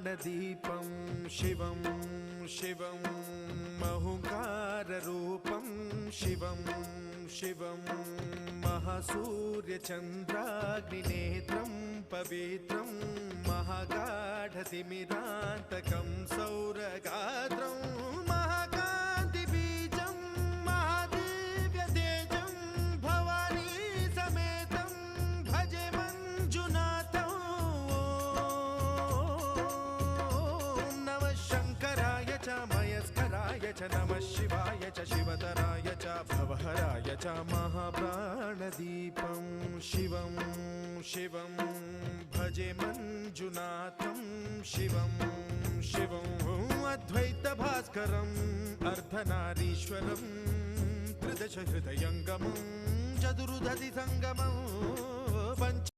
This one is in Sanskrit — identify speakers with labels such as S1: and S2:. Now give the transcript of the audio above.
S1: महाप्राणदीपं शिवं शिवं महुकाररूपं शिवं शिवं महासूर्यचन्द्राग्निनेत्रं पवित्रं महागाढतिमिरान्तकं सौरगात्रं महाकान्तिबीजं महादिव्यतेजं भवानी समेतं भजे मञ्जुनाथं। ॐ नमः शङ्कराय च मयस्कराय च नमः शिवाय च शिवतराय च भवहराय च महाप्राणदीपं शिवं शिवं भजे मञ्जुनाथं शिवं शिवं अद्वैतभास्करम् अर्धनारीश्वरं त्रिदशहृदयङ्गमं चतुर्दधिसङ्गमं पञ्च